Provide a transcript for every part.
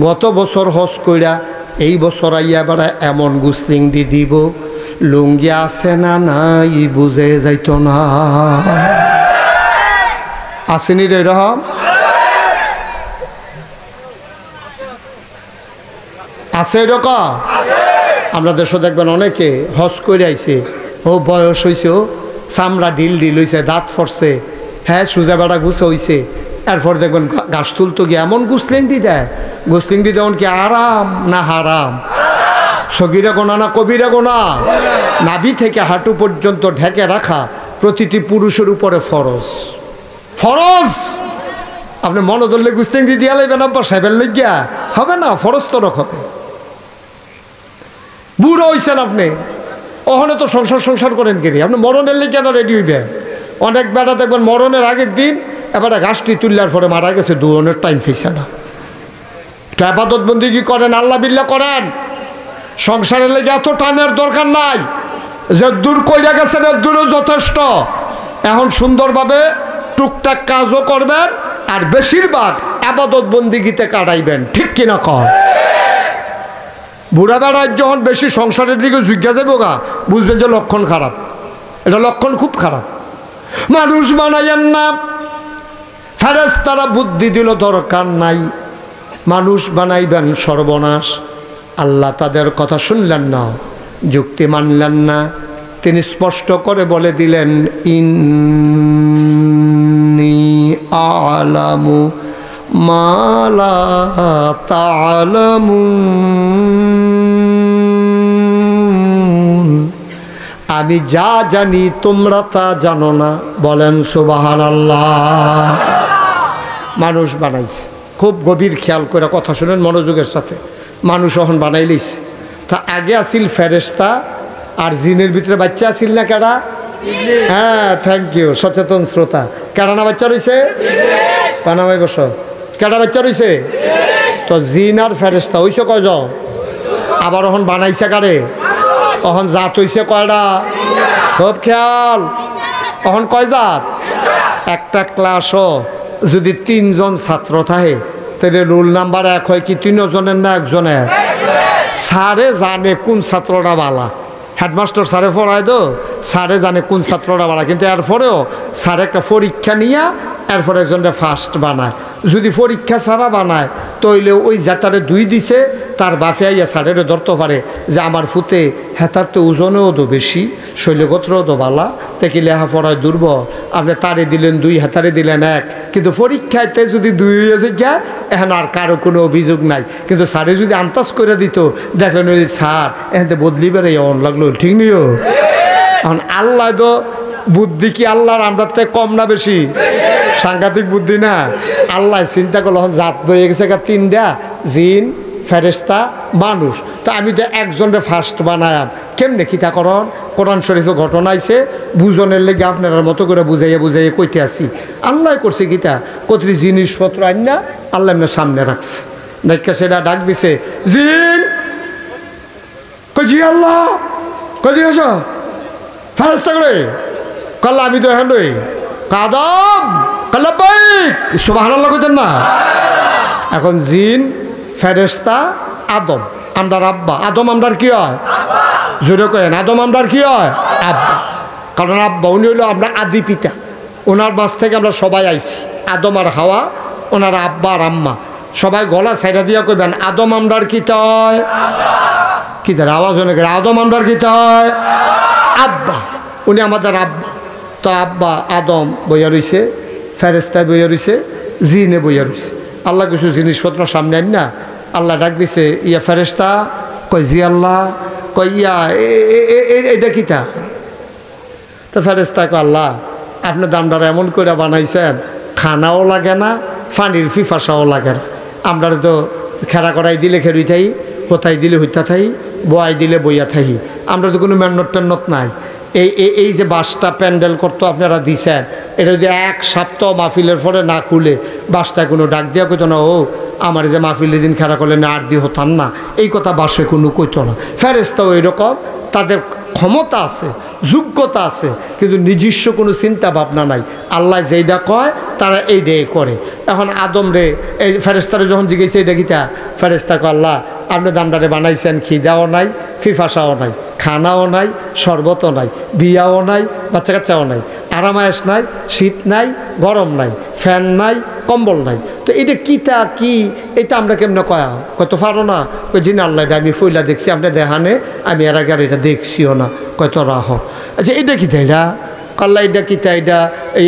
গত বছর হজ কইরা এই বছর আইয়া বেড়া এমন গুসলিং দি দিব লুঙ্গি আছে না নাই বুঝে যাইত না। আসেনি রে রহম? আছে এরকম? আমরা দেশে দেখবেন অনেকে হজ করে আইছে, ও বয়স হয়েছে, ও চামড়া ঢিল হয়েছে, দাঁত ফরছে, হ্যাঁ সোজা বেড়া গুছে হয়েছে, এরপর দেখবেন গাছ তুলতো গিয়ে এমন গুসলিং দি দেয়, গুসলিং দি দেওয়ান কি আরাম না হারাম? সগিরা গোনা না কবিরা গোনা? নাভি থেকে হাঁটু পর্যন্ত ঢেকে রাখা প্রতিটি পুরুষের উপরে ফরজ। ফরজ আপনি মনে ধরলে গুসলিং দি দিয়া লাইবেন আব্বা সাহেবের লেগিয়া হবে না, ফরজ তো হবে। বুড়ো হয়েছেন আপনি, ওখানে তো সংসার করেন কি আপনি মরণের লেগে না রেডি হইবে? অনেক বেটা দেখবেন মরণের আগের দিন এবারে গাছটি তুললার পরে মারা গেছে, দুজনের টাইম পেয়েছে না। একটু আবাদত বন্দেগি করেন, আল্লাহ বিল্লাহ করেন, সংসারের লেগে এত টানের দরকার নাই। যে দূর কইরা গেছেন এর দূরও যথেষ্ট। এখন সুন্দরভাবে টুকটাক কাজও করবেন আর বেশিরভাগ আবাদত বন্দেগিতে কাটাইবেন, ঠিক কিনা কর? বুড়া বেড়ায় যখন বেশি সংসারের দিকে ঝুঁকিয়া যাবো গা, বুঝবেন যে লক্ষণ খারাপ, এটা লক্ষণ খুব খারাপ। মানুষ বানাইয়েন না, ফেরেশতারা বুদ্ধি দিল দরকার নাই, মানুষ বানাইবেন সর্বনাশ। আল্লাহ তাদের কথা শুনলেন না, যুক্তি মানলেন না, তিনি স্পষ্ট করে বলে দিলেন ইন্নী আ'লামু মা লা তা'লামুন, আমি যা জানি তোমরা তা জানো না। বলেন সুবহানাল্লাহ। মানুষ বানাইছে, খুব গভীর খেয়াল করে কথা শুনেন মনোযোগের সাথে। মানুষ এখন বানাইলিস, তা আগে আসিল ফেরেশতা আর জিনের ভিতরে বাচ্চা আসিল না কেডা? হ্যাঁ, থ্যাংক ইউ সচেতন শ্রোতা। কেডা না বাচ্চা রয়েছে? পানামাই বস, কেডা বাচ্চা রয়েছে? তো জিন আর ফেরেশতা হইছে কয়জন? আবার এখন বানাইছে কারে? এখন জাত হইছে কয়টা? খুব খেয়াল, এখন কয় জাত? একটা ক্লাসও যদি 3 জন ছাত্র থাকে তাহলে রোল নাম্বার 1 হয় কি 3 জনের না 1 জনের? স্যারে জানে কোন ছাত্রটা বালা, হেডমাস্টার স্যারে পড়ায় তো, স্যারে জানে কোন ছাত্রটা বালা, কিন্তু এরপরেও স্যার একটা পরীক্ষা নিয়ে এরপরে একজনটা ফার্স্ট বানায়। যদি পরীক্ষা ছাড়া বানায় তইলে ওই যাতারে 2 দিছে তার বাপে আইয়া স্যারের ধরতে পারে যে আমার ফুতে হেতার তো ওজনেও তো বেশি, শৈলগোত্রও তো বালা, দেখি লেখাপড়ায় দুর্বল, আপনি তারে দিলেন 2, হেতারে দিলেন 1, কিন্তু পরীক্ষাতে যদি 2 হয়েছে গিয়া এখন আর কারো কোনো অভিযোগ নাই। কিন্তু স্যারে যদি আন্দাজ করে দিত, দেখলেন ওই স্যার এখানে বদলি বেড়ে অন লাগলো, ঠিক নিও। এখন আল্লাহ তো বুদ্ধি কি আল্লাহর আমরা থেকে কম না বেশি? সাংঘাতিক বুদ্ধি না? আল্লাহ চিন্তা করলো এখন জাত হয়ে গেছে 3টা, জিন ফেরেশতা মানুষ, তো আমি তো একজনরে ফার্স্ট বানায়াম, কেমনে খিতা করন? কোরআন শরীফে ঘটনা আইছে, বুঝনের লেগে আপনার মতো করে বুঝাইয়া কইতে আসি। আল্লাহ করছে গীতা কতরি জিনিসপত্র আইনা আল্লাহ এমনি সামনে রাখছে, দেখা সেটা ডাক দিছে, জিন কজি আল্লাহ কজি আস ফেরেশতা করে কাল্লা, আমি তো এখন কাদম কাল্লা বাইক সুবহানাল্লাহ কইতেন না? এখন জিন ফেরেশতা আদম আমরার আব্বা, আদম আমরার কি হয়? জোরে কেন আদম আমরার কি হয়? আব্বা। কারণ আব্বা উনি হইল আমরা আদি পিতা, ওনার বাস থেকে আমরা সবাই আইছি, আদম আর হাওয়া ওনার আব্বা আর আম্মা। সবাই গলা ছাইড়া দিয়া কইবেন আদম আমরার কি হয়? কি তার আওয়াজ অনেক, আদম আমরার কি হয়? আব্বা, উনি আমাদের আব্বা। তো আব্বা আদম বইয়া রইছে, ফেরেশতা বইয়া রইছে, জিনে বইয়া রইছে। আল্লাহ কিছু জিনিসপত্র সামনে আন না, আল্লাহ ডাক দিছে ইয়া ফেরেশতা, কয় জি আল্লাহ, কয় ইয়া এটা কিতা? তো ফেরেশতা কয় আল্লাহ আপনি দামদার এমন করে বানাইছেন, খানাও লাগে না, পানির পিপাসাও লাগে না। আমরা তো খেরা করাই দিলে খেরুই থাই, কোথায় দিলে হইতা থাই, বয়াই দিলে বইয়া থাই, আমরা তো কোনো মেন্নত টেন্নত নাই। এই যে বাসটা প্যান্ডেল করতো আপনারা দিছেন, এটা যদি 1 সপ্তাহ মাহফিলের পরে না খুলে বাসটা কোনো ডাক দিয়া কইতো না, ও আমার যে মাহফিলের দিন খেলা করলে না আর দিয়ে হতাম না, এই কথা বাসে কোনো কইতো না। ফেরেশতাও এরকম, তাদের ক্ষমতা আছে, যোগ্যতা আছে, কিন্তু নিজস্ব কোনো চিন্তা ভাবনা নাই। আল্লাহ যেইটা কয় তারা এইটাই করে। এখন আদম রে এই ফেরেশতারে যখন জিজ্ঞেস এটা কিতা, ফেরেশতা কয় আল্লাহ আপনি দামদারে বানাইছেন, খিদাও নাই, ফিফাসাও নাই, খানাও নাই, শরবতও নাই, বিয়াও নাই, বাচ্চা কাচ্চাও নাই, আরামায়েশ নাই, শীত নাই, গরম নাই, ফ্যান নাই, কম্বল নাই। তো এটা কিতা কি এটা আমরা কেমনে কয়া কত পারো না? ওই জিন আল্লাহ এটা আমি ফইলা দেখছি, আপনি দেখানে আমি এর আগে আর এটা দেখছিও না। কত রাহ আচ্ছা এটা কিতা, এটা কাল্লা এটা কিতা, এটা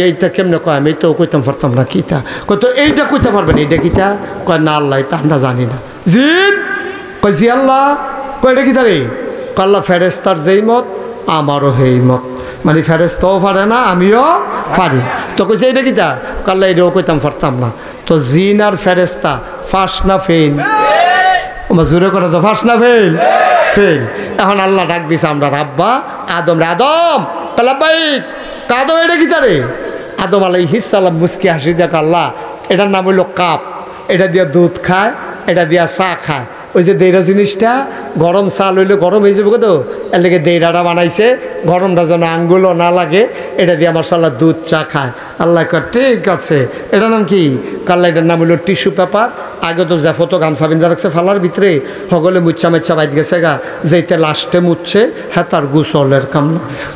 এইটা কেমনে কয়? আমি তো কইতাম পারতাম না কিতা। কত এইটা কইতে পারবেন এটা কিতা? কয় না আল্লাহ এটা আমরা জানি না। জিন কয় জি আল্লাহ। কয় এটা কিতা রে? কাল্লা ফেরেস্তার যেই মত আমারও সেই মত, মানে ফেরেস্তাও পারে না আমিও পারি। তো কইছে এটা কিতা? কাল্লা এটাও কইতাম পারতাম না। তো জিন আর ফেরেস্তা ফার্স্ট না ফেল? আমার জোরে করে তো ফার্স্ট না ফেল? ফেল। এখন আল্লাহ ডাক দিছে আমরা রাব্বা আদম রে, আদম পালাবাইক আদম এটা কিতা রে? আদম আলাইহিস সালাম মুস্কি হাসি দেখ আল্লাহ এটার নাম হইল কাপ, এটা দিয়া দুধ খায়, এটা দিয়া চা খায়। ওই যে দেইরা জিনিসটা গরম চা লইলে গরম হয়ে যাবে তো, এর লেগে দেইরাটা বানাইছে, গরমটা যেন আঙ্গুলও না লাগে, এটা দিয়ে মাশাআল্লাহ দুধ চা খায়। আল্লাহ কয় ঠিক আছে, এটার নাম কি? কাল্লা এটার নাম হলো টিস্যু পেপার। আগে তো যে ফটো গামছা বিন্দা রাখছে ফালার ভিতরে, সকলে মুচ্ছা মেচ্ছা বাইত গেছে গা, যেইতে লাস্টে মুচ্ছে হ্যাঁ তার গুসলের কাম লাগছে।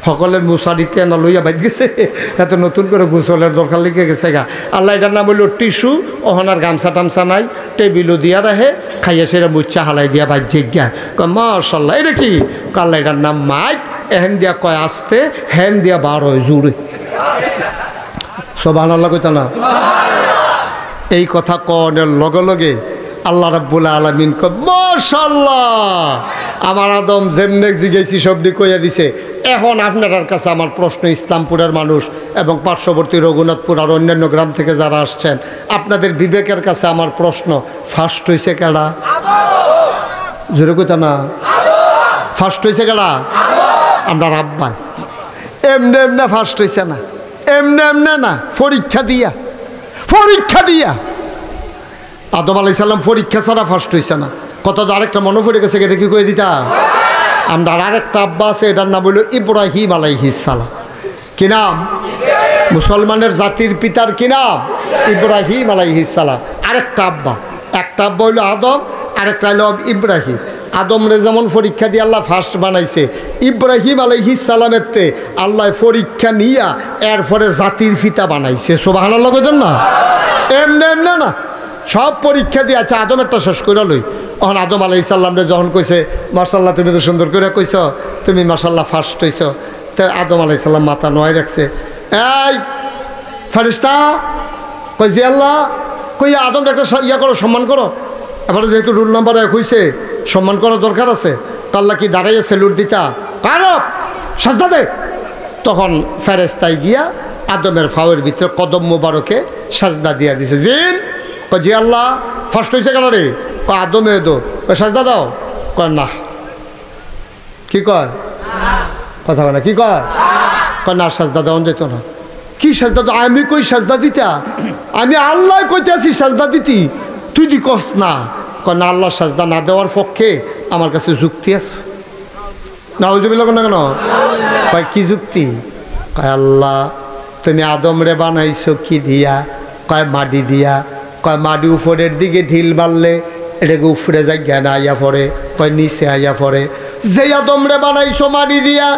সকলের মুসারিতে না লইয়া বাইত গেছে, এত নতুন করে গোসলের দরকার লিখে গেছে গা। আল্লাহ এটার নাম হইল টিস্যু। ওহনার গামছা টামছা নাই, টেবিলও দিয়া রাখে, খাইয়া সেটা মুচ্ছা হালাই দিয়া বাইর জিজ্ঞা কয় মাশাল্লাহ। এটা কি? আল্লাহ এটার নাম মাইক। এহেন দিয়া কয় আসতে, হেন দিয়া বার হয় জুড়ে। সুবহানাল্লাহ কইতা না? এই কথা কনের লগে লগে আল্লাহ রাব্বুল আলামিন কয় মাশাআল্লাহ আমার আদম যেমনে জিজ্ঞেসি সবটি কইয়া দিছে। এখন আপনার কাছে আমার প্রশ্ন, ইসলামপুরের মানুষ এবং পার্শ্ববর্তী রঘুনাথপুর আর অন্যান্য গ্রাম থেকে যারা আসছেন, আপনাদের বিবেকের কাছে আমার প্রশ্ন, ফার্স্ট হয়েছে কেডা? জোরে কইতা না? ফার্স্ট হয়েছে কেডা? আমরা রাব্বা। এমনে এমনে ফার্স্ট হয়েছে না, এমনে এমনে না, পরীক্ষা দিয়া, পরীক্ষা দিয়া। আদম আলাইহিস সালাম পরীক্ষা ছাড়া ফার্স্ট হয়েছে না। কত আরেকটা মনে পড়ে গেছে, এটা কি কয়ে দিতা? আমরা আরেকটা আব্বা আছে, এটার নাম হইল ইব্রাহিম আলাইহিস সালাম। কি নাম? মুসলমানের জাতির পিতার কি নাম? ইব্রাহিম আলাইহিস সালাম। আরেকটা আব্বা, একটা আব্বা হইল আদম, আরেকটা হইল ইব্রাহিম। আদমরে যেমন পরীক্ষা দিয়ে আল্লাহ ফার্স্ট বানাইছে, ইব্রাহিম আলাইহিস সালামের তে আল্লাহ পরীক্ষা নিয়া এরপরে জাতির পিতা বানাইছে। সুবহানাল্লাহ কইতেন না? এমনে এমনে না, সব পরীক্ষা দিয়ে আছে। আদমেরটা শেষ করে লই। তখন আদম আলাইহিস সালামরে যখন কইছে মাশাআল্লাহ তুমি তো সুন্দর করে কইছ, তুমি মাশাআল্লাহ ফার্স্ট হইছ, তো আদম আলাইহিস সালাম মাথা নোয়াই রাখছে। এই ফেরেশতা কই জি আল্লাহ, কই আদমটা একটা ইয়া করো, সম্মান করো। এবারে যেহেতু রুল নাম্বার 1 হইছে, সম্মান করার দরকার আছে। আল্লাহ কি দাঁড়াইয়া স্যালুট দিতা? কারো সাজদা দে। তখন ফেরেশতাই গিয়া আদমের ফাওয়ের ভিতরে কদম মোবারকে সাজদা দিয়া দিছে। জিন কই জি আল্লাহ ফার্স্ট হইছে কেন রে? আদমে দো সাজদা দাও। কয় না। কি কয়? কথা বলে কি কয়? কয় না সাজদা দেওয়া যেত না। কি সাজদা দাও? আমি কই সাজদা দিতা? আমি আল্লাহ কইতে আছি সাজদা দিতি, তুই দি কস না। কয় না, আল্লাহ সাজদা না দেওয়ার পক্ষে আমার কাছে যুক্তি আছে। না ওই জমি না কেন? কয় কি যুক্তি? কয় আল্লাহ তুমি আদম রে বানাইছো কি দিয়া? কয় মাটি দিয়া। কয় মাটি উপরের দিকে ঢিল মারলে এটাকে উপরে যায় জ্ঞান আইয়া পড়ে, কয় নিচে আইয়া পড়ে। যে আদম রে বানাইছো মাটি দিয়া,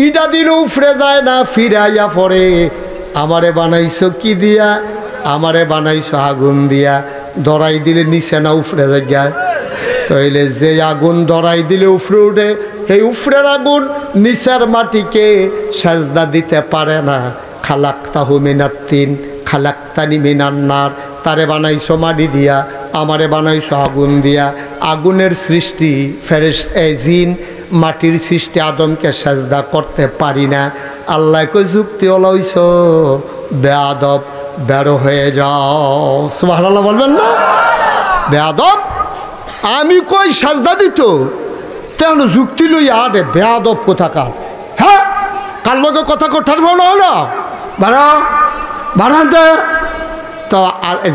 ইটা দিন উপরে যায় না, ফিরে আইয়া পড়ে। আমারে বানাইছো কি দিয়া? আমারে বানাইছো আগুন দিয়া, ধরাই দিলে নিচে না উপরে যায়। তাইলে যে আগুন ধরাই দিলে উপরে উঠে, এই উপরের আগুন নিচের মাটিকে সাজদা দিতে পারে না। খালাক্তাহু মিনাত তিন খালাক্তানি মিনান নার। তারে বানাইছো মাটি দিয়া, আমারে বানাইছো আগুন দিয়া। আগুনের সৃষ্টি জিন, মাটির সৃষ্টি আদমকে সাজদা করতে পারি না। আল্লাহ কই যুক্তি ওলাইছ বেয়াদব, বেরো হয়ে যাও। সুবহানাল্লাহ বলবেন না? বেয়াদব, আমি কই সাজদা দিত, তেমন যুক্তি লইয়া আরে বেয়াদব কোথাকার। হ্যাঁ কার লগে কথা কোঠার ভালো হলো বাড়া বাড়াতে। তো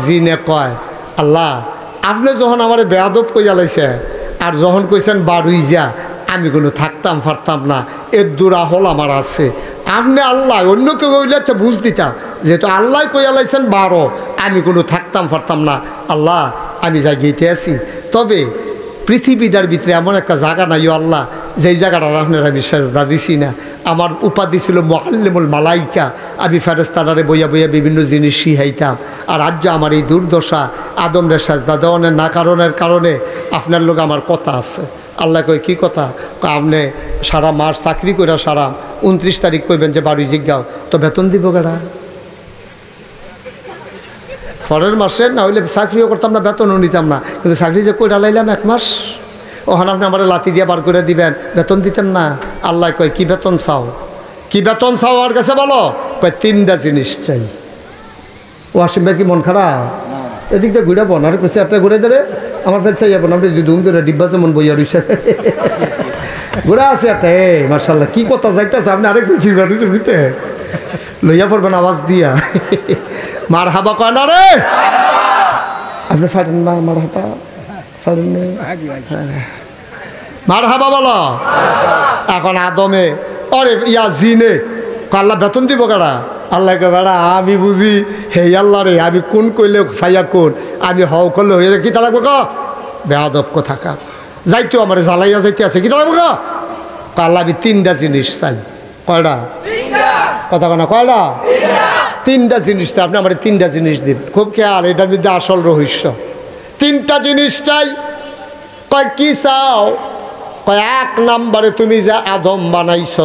জিনে কয় আল্লাহ আপনি যখন আমার বেয়াদব কইয়া লাইছে, আর যখন কইছেন বাড়ুই যা, আমি কোনো থাকতাম পারতাম না, এর দূরা হল আমার আছে। আপনি আল্লাহ, অন্য কেউ হইলে আচ্ছা বুঝ দিতাম, যেহেতু আল্লাহ কইয়া লাইছেন 12, আমি কোনো থাকতাম পারতাম না। আল্লাহ আমি যাই গেতে আছি, তবে পৃথিবীটার ভিতরে এমন একটা জায়গা নাই আল্লাহ, যেই জায়গাটা আপনারা আমি সেজদা দিছি না। আমার উপাধি ছিল মুআল্লিমুল মালাইকা, আমি ফেরেশতারে বইয়া বইয়া বিভিন্ন জিনিস শিখাইতাম। আর আজ আমার এই দুর্দশা, আদমরে সেজদা দেওয়ানের না কারণে আপনার লোক আমার কথা আছে। আল্লাহ কয় কি কথা? আপনি সারা মাস চাকরি করে সারা 29 তারিখ কইবেন যে বাড়ি জিজ্ঞাও, তো বেতন দিব কেডা? পরের মাসে না হইলে চাকরিও করতাম না, বেতনও নিতাম না, কিন্তু চাকরি যে কইরা লাইলাম 1 মাস, ওখানে আপনি আমার লাথি দিয়ে বার করে দিবেন, বেতন দিতেন না। আল্লাহ কয় কি বেতন চাও? কি বেতন চাও আমার কাছে বলো? কয় 3টা জিনিস চাই। ওয়াসিম ভাই কি মন খারাপ? এদিক দিয়ে ঘুরে বোন, আর কইছে একটা ঘুরে ধরে আমার ফেল চাই যাবো না, আপনি দুম ধরে ডিব্বা যেমন বইয়া রইছে ঘুরে আছে একটা। মার্শাল্লাহ কি কথা যাইতেছে, আপনি আরেকদিন চিড়া রয়েছে বুঝতে লইয়া পড়বেন আওয়াজ দিয়া মার হাবা কয় না রে, আপনি ফাটেন না মার হাবা, ফাটেন না মার হাবা বলো। এখন আদমে অরে ইয়া জিনে আল্লাহ বেতন দিব কারা? আল্লাহ কে বেড়া আমি বুঝি হে আল্লাহ রে, আমি কোন কইলে ফাইয়া কোন, আমি হও করলে হয়ে যায়, কিতা লাগবো ক বেয়াদব থাকা যাইতো আমার জ্বালাইয়া যাইতে আছে, কিতা লাগবো ক আল্লাহ আমি 3টা জিনিস চাই। কয়টা কথা কনা? কয়টা? 3টা জিনিস চাই। আপনি আমার 3টা জিনিস দিন, খুব খেয়াল, এটার মধ্যে আসল রহস্য। 3টা জিনিস চাই। কয় কি চাও? কয় 1 নম্বরে তুমি যে আদম বানাইছ,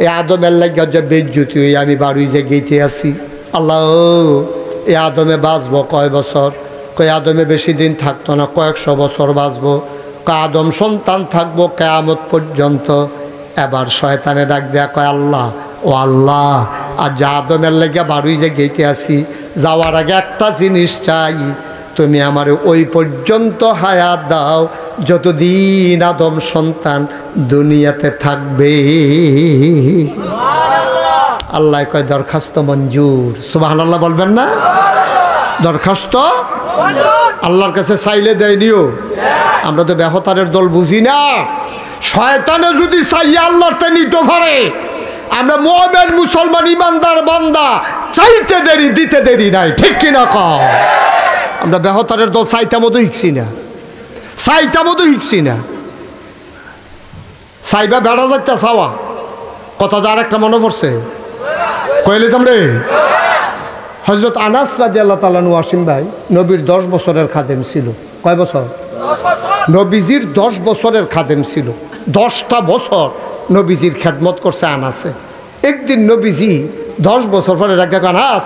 এই আদমের লাগে যে বেজ্জতি হয়ে আমি বাড়ি যে গেইতে আছি। আল্লাহ এই আদমে বাঁচবো কয় বছর? কয় আদমে বেশি দিন থাকতো না, কয়েকশো বছর বাঁচবো। কয় আদম সন্তান থাকবো কিয়ামত পর্যন্ত। এবার শয়তানে ডাক দেয়া কয় আল্লাহ, ও আল্লাহ, আর যা আদমের লাগে বাড়ি যে গেইতে আছি, যাওয়ার আগে একটা জিনিস চাই, তুমি আমার ওই পর্যন্ত হায়াত দাও যতদিন আদম সন্তান দুনিয়াতে থাকবে। আল্লাহ কয় দরখাস্ত মঞ্জুর। সুবহানাল্লাহ বলবেন না? দরখাস্ত আল্লাহর কাছে চাইলে দেয়নিও। আমরা তো বেহতারের দল বুঝি না। শয়তানে যদি চাইয়া আল্লাহর তে নিতে পারে, আমরা মুমিন মুসলমান ইমানদার বান্দা চাইতে দেরি দিতে দেরি নাই, ঠিক কিনা কও? আমরা বেহতারের দল চাইতা মতো শিখছি না, চাইতা মতো শিখছি না। চাইবা বেড়া যাইতা চাওয়া কথা আর একটা মনে পড়ছে কইলে তোমরে হযরত আনাস রাদিয়াল্লাহু তাআলা আনহু ওয়াসিম ভাই নবীর 10 বছরের খাদেম ছিল। কয় বছর? নবীজির 10 বছরের খাদেম ছিল। 10টা বছর নবীজির খেদমত করছে আনাসে। একদিন নবীজি 10 বছর পরে রাখা আনাস,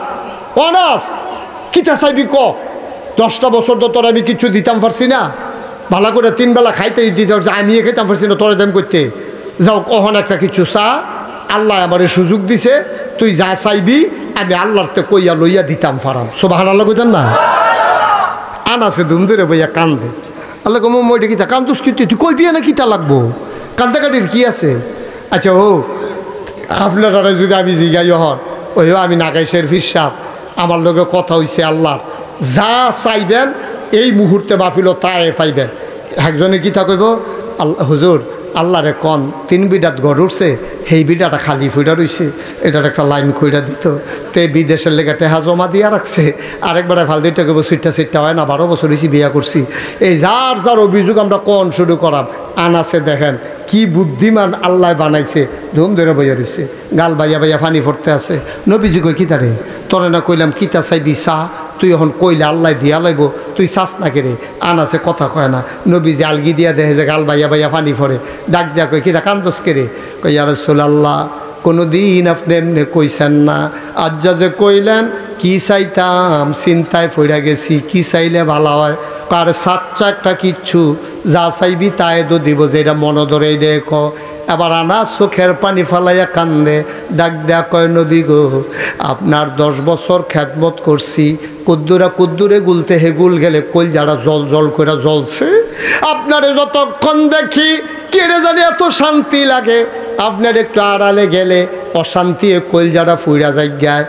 আনাস কিতা চাইবি ক? 10টা বছর তো তোর আমি কিছু দিতাম পারছি না, ভালো করে 3 বেলা খাইতে দিতে পারছি, আমি খেতাম পারছি না তোরা দাম করতে। যাও কখন একটা কিছু চা, আল্লাহ আমারে সুযোগ দিছে, তুই যা চাইবি আমি আল্লাহরতে কইয়া লইয়া দিতাম পারাম। সুবহানাল্লাহ কইতেন না? আনাসে ধুম ধরে বইয়া কান্দে। আল্লাহ কম মইটা কিতা কান্দুস, কিন্তু তুই কইবি না কিতা লাগবো, কান্দাকাটির কি আছে? আচ্ছা ও আপনারা যদি আমি জিগাই হন ওই আমি নাগাইশের ফিরসাব, আমার লগে কথা হইছে আল্লাহর, যা চাইবেন এই মুহূর্তে মাহফিল তাই পাইবেন। একজনে কিতা কইব, আল্লাহ হুজুর আল্লাহরে কন 3 বিডাত ঘর উঠছে, সেই বিডাটা খালি ফুইটা রইছে, এটার একটা লাইন কইরা দিত। তে বিদেশের লেগে টেহা জমা দিয়া রাখছে, আরেকবারে ফাল দিতে কইব সিটটা হয় না, 12 বছর হয়েছি বিয়া করছি। এই যার যার অভিযোগ আমরা কন শুরু করাম। আনাসে দেখেন কি বুদ্ধিমান আল্লাহ বানাইছে, ধুম ধরে বইয়া রইছে, গাল বাইয়া বাইয়া পানি পড়তে আছে। নবীজি কই কিতা রে, তোরে না কইলাম কিতা চাইবি চা, তুই এখন কইলে আল্লাহ দিয়া লাইব, তুই চাস না কে রে? আনাসে কথা কয় না। নবীজি আলগি দিয়া দেখে যে গাল বাইয়া বাইয়া পানি পড়ে, ডাক দিয়া কই কিতা কান্দোস কে রে? কই ইয়া রাসূলুল্লাহ কোনো দিন আপনি এমনি কইছেন না, আজ যে কইলেন কি চাইতাম চিন্তায় পড়া গেছি, কি চাইলে ভালো হয়। কার সাচ্চা একটা কিচ্ছু যা চাইবি তাই তো দিব, যেটা মনে ধরে দেখো। এবার আনাস চোখের পানি ফালাইয়া কান্দে, ডাক দেয়া কয় নবী গো, আপনার 10 বছর খেদমত করছি, কুদ্দুরে গুলতে হেগুল গেলে কইল যারা জল জল করে জ্বলছে। আপনারে যতক্ষণ দেখি কেড়ে জানি এত শান্তি লাগে, আপনার একটু আড়ালে গেলে অশান্তি কইল যারা ফুইরা যায়।